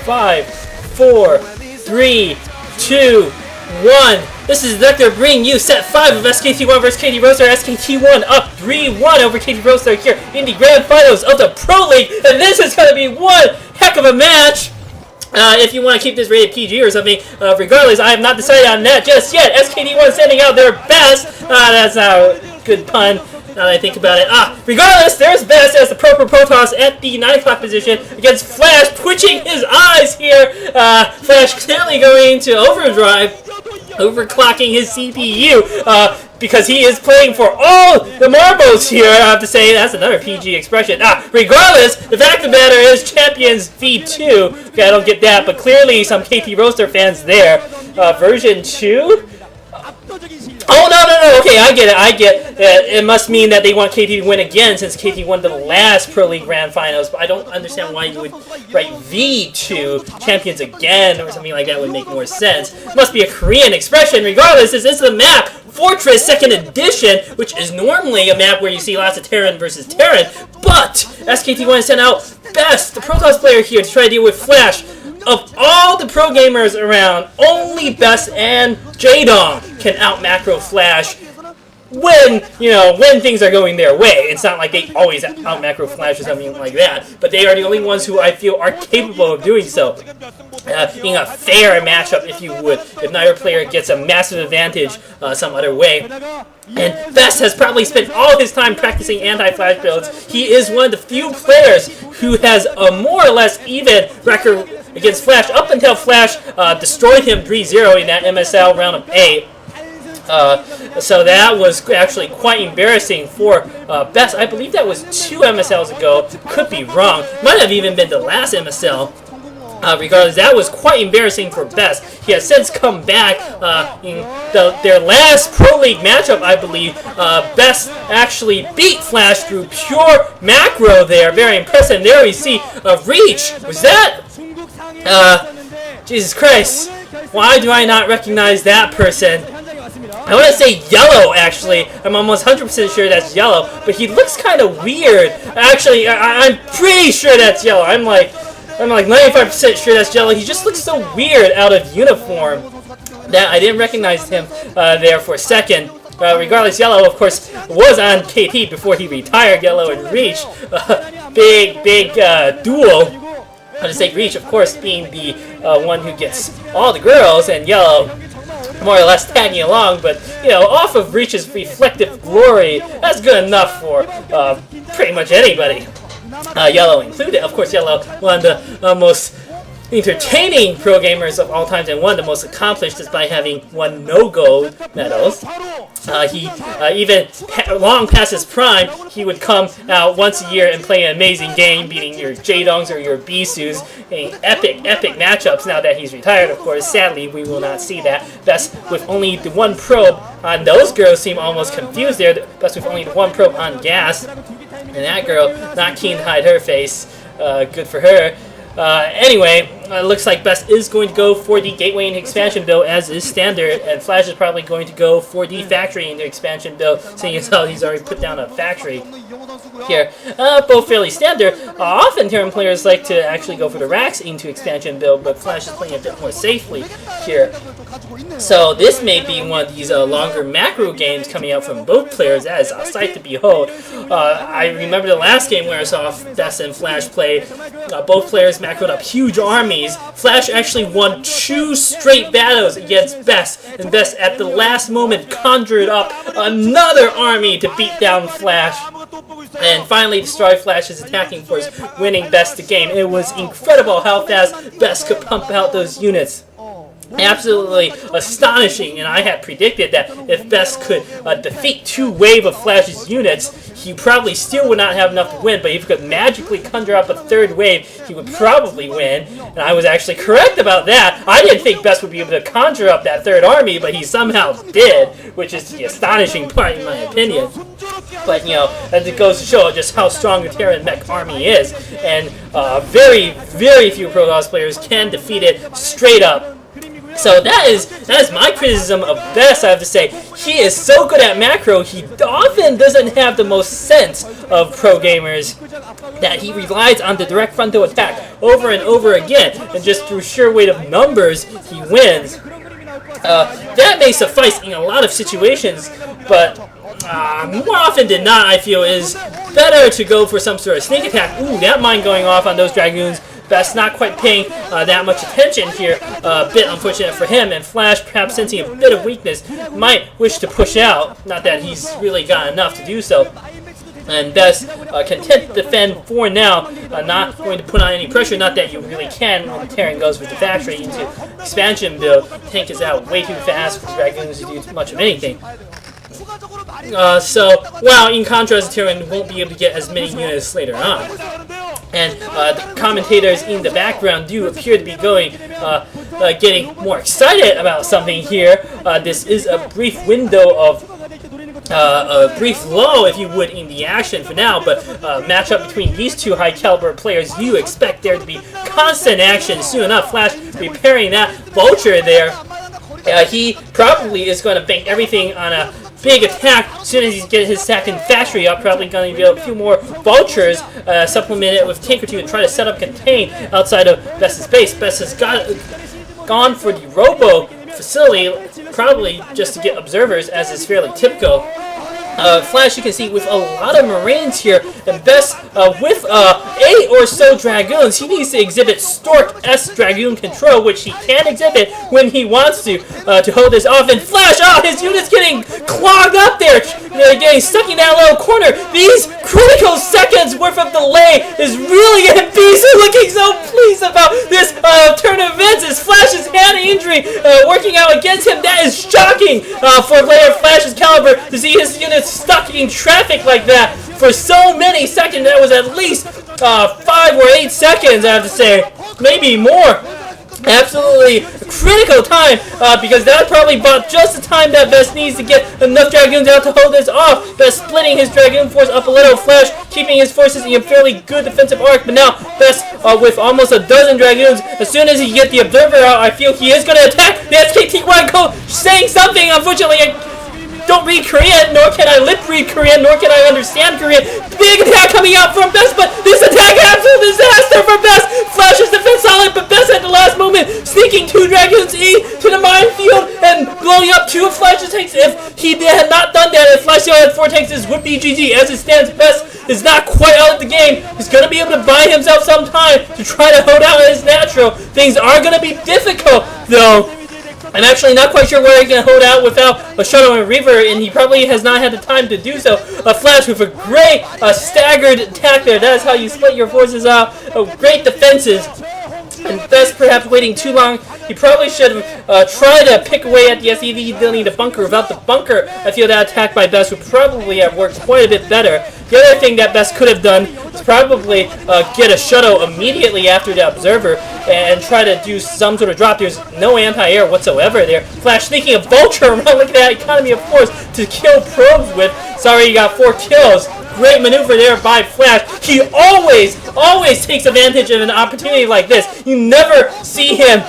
5, 4, 3, 2, 1. This is Deducter bringing you set 5 of SKT1 vs KT Roaster. SKT1 up 3-1 over KT Roaster here in the grand finals of the Pro League. And this is going to be one heck of a match. If you want to keep this rated PG or something, regardless, I have not decided on that just yet. SKT1 sending out their best. That's not a good pun. Now that I think about it. Regardless, there's best as the Protoss at the 9 o'clock position against Flash, twitching his eyes here. Flash clearly going into overdrive, overclocking his CPU, because he is playing for all the marbles here. I have to say, that's another PG expression. Regardless, the fact of the matter is Champions V2. Okay, I don't get that, but clearly some KT Roaster fans there. Version 2? Oh, no, okay, I get it. It must mean that they want KT to win again since KT won the last Pro League Grand Finals, but I don't understand why you would write V2 Champions again or something like that would make more sense. It must be a Korean expression. Regardless, this is the map, Fortress 2nd Edition, which is normally a map where you see lots of Terran versus Terran, but SKT1 sent out Best, the Protoss player here, to try to deal with Flash. Of all the pro gamers around, only Best and Jaedong can out-macro Flash when things are going their way. It's not like they always out-macro Flash or something like that, but they are the only ones who I feel are capable of doing so. Being a fair matchup, if you would, if neither player gets a massive advantage some other way. And Best has probably spent all his time practicing anti-Flash builds. He is one of the few players who has a more or less even record against Flash, up until Flash destroyed him 3-0 in that MSL round of 8. So that was actually quite embarrassing for Best. I believe that was 2 MSLs ago. Could be wrong. Might have even been the last MSL. Regardless, that was quite embarrassing for Best. He has since come back in their last Pro League matchup, I believe. Best actually beat Flash through pure macro there. Very impressive. And there we see a reach. Was that? Jesus Christ. Why do I not recognize that person? I want to say Yellow, actually. I'm almost 100% sure that's Yellow, but he looks kind of weird. Actually, I'm pretty sure that's Yellow. I'm like 95% sure that's Yellow. He just looks so weird out of uniform that I didn't recognize him there for a second. Regardless, Yellow, of course, was on KT before he retired. Yellow and Reach. Big duel. I'm going to say Reach, of course, being the one who gets all the girls, and Yellow more or less tagging along, but, off of Reach's reflective glory, that's good enough for pretty much anybody. Yellow included. Of course, Yellow, one of the most entertaining pro gamers of all times and one of the most accomplished despite having won no gold medals. He even long past his prime, he would come out once a year and play an amazing game, beating your Jaedongs or your Bisus in epic matchups. Now that he's retired, of course, sadly we will not see that. Best with only the 1 probe on those girls seem almost confused there. Best with only the 1 probe on Gas, and that girl not keen to hide her face. Good for her. Anyway, it looks like Best is going to go for the Gateway and Expansion build as is standard, and Flash is probably going to go for the Factory in the Expansion build, seeing as how he's already put down a Factory here. Both fairly standard. Often Terran players like to actually go for the Rax into Expansion build, but Flash is playing a bit more safely here. So this may be one of these longer macro games coming out from both players. That is a sight to behold. I remember the last game where I saw Best and Flash play. Both players macroed up huge armies. Flash actually won 2 straight battles against Best, and Best at the last moment conjured up another army to beat down Flash and finally destroy Flash's attacking force, winning Best the game. It was incredible how fast Best could pump out those units. Absolutely astonishing, and I had predicted that if Best could defeat 2 waves of Flash's units, he probably still would not have enough to win, but if he could magically conjure up a 3rd wave, he would probably win, and I was actually correct about that. I didn't think Best would be able to conjure up that 3rd army, but he somehow did, which is the astonishing part in my opinion. But, as it goes to show just how strong the Terran mech army is, and very, very few Protoss players can defeat it straight up. So that is my criticism of Best, I have to say. He is so good at macro, he often doesn't have the most sense of pro gamers, that he relies on the direct frontal attack over and over again, and just through sheer weight of numbers, he wins. That may suffice in a lot of situations, but more often than not, I feel is better to go for some sort of sneak attack. Ooh, that mine going off on those Dragoons. Best not quite paying that much attention here. A bit unfortunate for him, and Flash, perhaps sensing a bit of weakness, might wish to push out. Not that he's really got enough to do so. And Best content to defend for now, not going to put on any pressure. Not that you really can when Terran goes with the factory into expansion build. Tank is out way too fast for Dragoons to do much of anything. While in contrast, Terran won't be able to get as many units later on. And the commentators in the background do appear to be getting more excited about something here. This is a brief window of a brief lull, if you would, in the action for now, but matchup between these two high-caliber players, you expect there to be constant action soon enough. Flash repairing that vulture there. He probably is going to bank everything on a big attack as soon as he gets his second factory up. Probably going to be a few more vultures, supplement it with tank or two, and try to set up contain outside of Best's base. Best has gone for the robo facility, probably just to get observers, as is fairly typical. Flash, you can see, with a lot of Marines here, and Best with 8 or so Dragoons. He needs to exhibit Stork-S Dragoon control, which he can exhibit when he wants to hold this off. And Flash, his unit's getting clogged up there, getting stuck in that little corner. These critical seconds worth of delay is really getting Beast looking so pleased about this turn of events. As Flash's hand injury working out against him, that is shocking for a player of Flash's caliber to see his unit stuck in traffic like that for so many seconds. That was at least 5 or 8 seconds, I have to say, maybe more. Absolutely critical time, because that probably bought just the time that Best needs to get enough Dragoons out to hold this off. Best splitting his Dragoon force up a little. Flash keeping his forces in a fairly good defensive arc, but now Best with almost a dozen Dragoons. As soon as he gets the Observer out, I feel he is going to attack the SKT1 code, saying something. Unfortunately, I don't read Korean, nor can I lip read Korean, nor can I understand Korean. Big attack coming out from Best, but this attack, absolute disaster for Best. Flash's defense solid, but Best at the last moment sneaking 2 Dragoons to the minefield and blowing up 2 of Flash's tanks. If he had not done that, if Flash still had 4 tanks, this would be GG. As it stands, Best is not quite out of the game. He's going to be able to buy himself some time to try to hold out his natural. Things are going to be difficult, though. I'm actually not quite sure where he can hold out without a Shuttle and Reaver, and he probably has not had the time to do so. Flash with a great staggered attack there. That is how you split your forces out. Great defenses. And Best perhaps waiting too long. He probably should have tried to pick away at the SEV. He didn't need a bunker. Without the bunker, I feel that attack by Best would probably have worked quite a bit better. The other thing that Best could have done is probably get a Shuttle immediately after the Observer and try to do some sort of drop. There's no anti-air whatsoever there. Flash sneaking a Vulture around. Look at that economy of force to kill probes with. Sorry, you got 4 kills. Great maneuver there by Flash. He always takes advantage of an opportunity like this. You never see him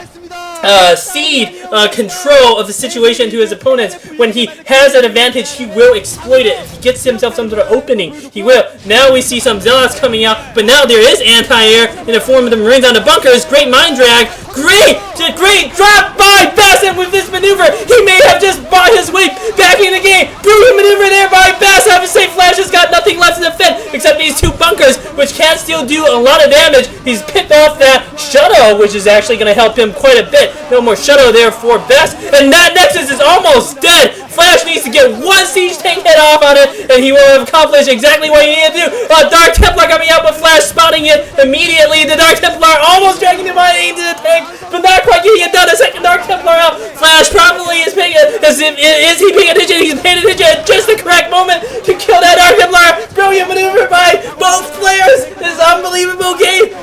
cede control of the situation to his opponents. When he has an advantage, he will exploit it. If he gets himself some sort of opening, he will. Now we see some Zealots coming out, but now there is anti-air in the form of the Marines on the bunkers. Great mine drag. Great drop by Best, and with this maneuver, he may have just bought his way back in the game. Brilliant maneuver there by Best. I have to say, Flash has got nothing left to defend except these 2 bunkers, which can still do a lot of damage. He's picked off that Shuttle, which is actually going to help him quite a bit. No more Shuttle there for Best, and that Nexus is almost dead. Flash needs to get 1 siege tank head off on it, and he will have accomplished exactly what he needed to do. Dark Templar coming out, but Flash spotting it immediately. The Dark Templar almost dragging him into the tank, but not quite getting it done. A second Dark Templar out. Flash probably is paying it. Is he paying attention? He's paying attention at just the correct moment to kill that Dark Templar. Brilliant maneuver by both players. This unbelievable game.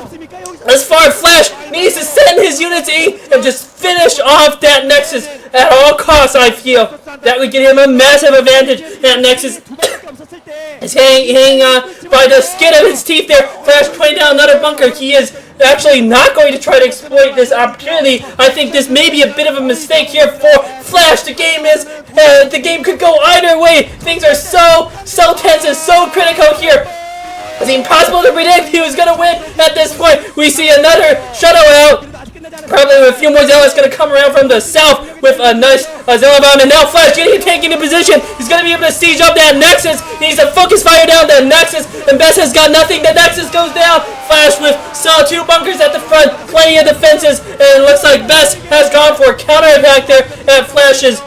As far as Flash needs to send his units and just finish off that Nexus at all costs. I feel that would give him a massive advantage. That Nexus is hanging by the skin of his teeth there. Flash playing down another bunker. He is actually not going to try to exploit this opportunity. I think this may be a bit of a mistake here for Flash. The game could go either way. Things are so tense and so critical here. It's impossible to predict who is going to win at this point. We see another shutout. Probably with a few more Zealots going to come around from the south with a nice Zealot bomb. And now Flash taking a position. He's going to be able to siege up that Nexus. He needs to focus fire down that Nexus. And Best has got nothing. The Nexus goes down. Flash with still 2 bunkers at the front. Plenty of defenses. And it looks like Best has gone for a counterattack there at Flash's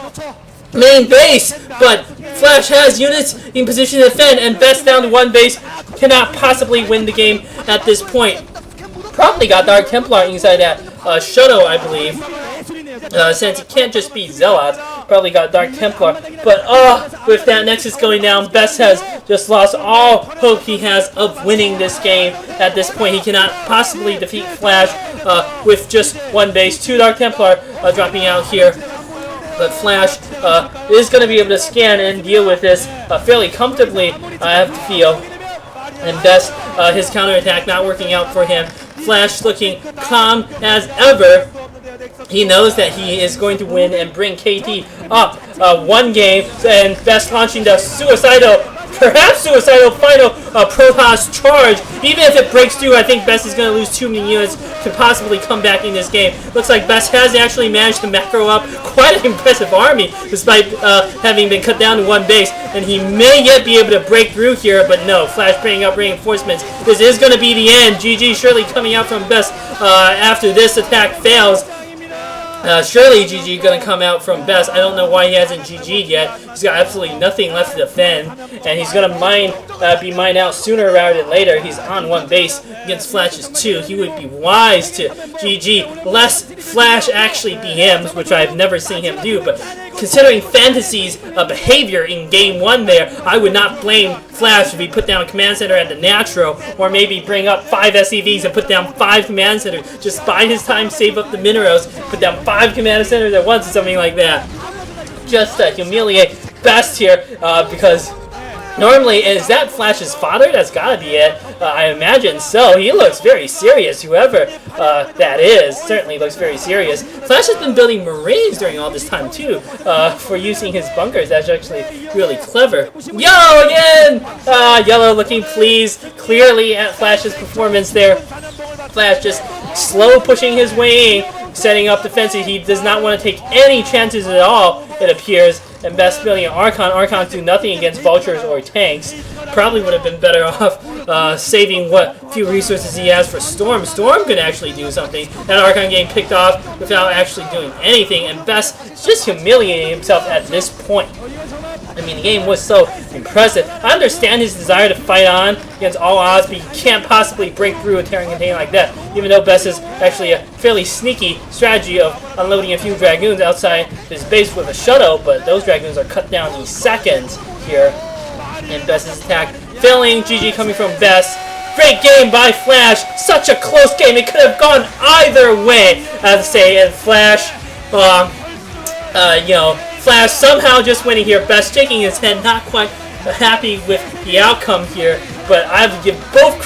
main base. But Flash has units in position to defend. And Best down to 1 base. Cannot possibly win the game at this point. Probably got Dark Templar inside that Shadow, I believe. Since it can't just be Zealots, probably got Dark Templar. But with that Nexus going down, Best has just lost all hope he has of winning this game. At this point, he cannot possibly defeat Flash with just 1 base. 2 Dark Templar dropping out here. But Flash is going to be able to scan and deal with this fairly comfortably, I have to feel. And Best, his counterattack not working out for him. Flash looking calm as ever. He knows that he is going to win and bring KT up 1 game. And Best launching the perhaps suicidal final Protoss charge. Even if it breaks through, I think Best is going to lose too many units to possibly come back in this game. Looks like Best has actually managed to macro up quite an impressive army, despite having been cut down to 1 base. And he may yet be able to break through here, but no. Flash bringing up reinforcements. This is going to be the end. GG surely coming out from Best after this attack fails. Surely GG gonna come out from Best. I don't know why he hasn't GG'd yet. He's got absolutely nothing left to defend, and he's gonna be mined out sooner rather than later. He's on 1 base against Flash's 2. He would be wise to GG, lest Flash actually BMs, which I've never seen him do. But considering Fantasy's behavior in Game 1 there, I would not blame Flash if he put down a command center at the Natural, or maybe bring up 5 SCVs and put down 5 command centers. Just buy his time, save up the minerals, put down 5 command centers at once or something like that. Just humiliate Best here, because normally, is that Flash's father? That's gotta be it. I imagine so. He looks very serious. Whoever that is certainly looks very serious. Flash has been building Marines during all this time too, for using his bunkers. That's actually really clever. Yellow again! Yellow looking pleased clearly at Flash's performance there. Flash just slow pushing his way in, setting up defensive. He does not want to take any chances at all, it appears. And Best building an Archon. Archons do nothing against vultures or tanks. Probably would have been better off saving what few resources he has for Storm. Storm could actually do something. That Archon getting picked off without actually doing anything. And Best is just humiliating himself at this point. I mean, the game was so impressive. I understand his desire to fight on against all odds, but you can't possibly break through a Terran container like that, even though Best is actually a fairly sneaky strategy of unloading a few Dragoons outside his base with a shuttle, but those Dragoons are cut down in seconds here. And Best's attack failing. GG coming from Best. Great game by Flash. Such a close game. It could have gone either way, I have to say. And Flash, Flash somehow just winning here. Best shaking his head, not quite happy with the outcome here. But I have to give both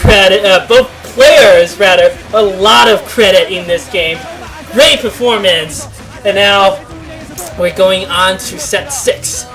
players a lot of credit in this game. Great performance. And now we're going on to set 6.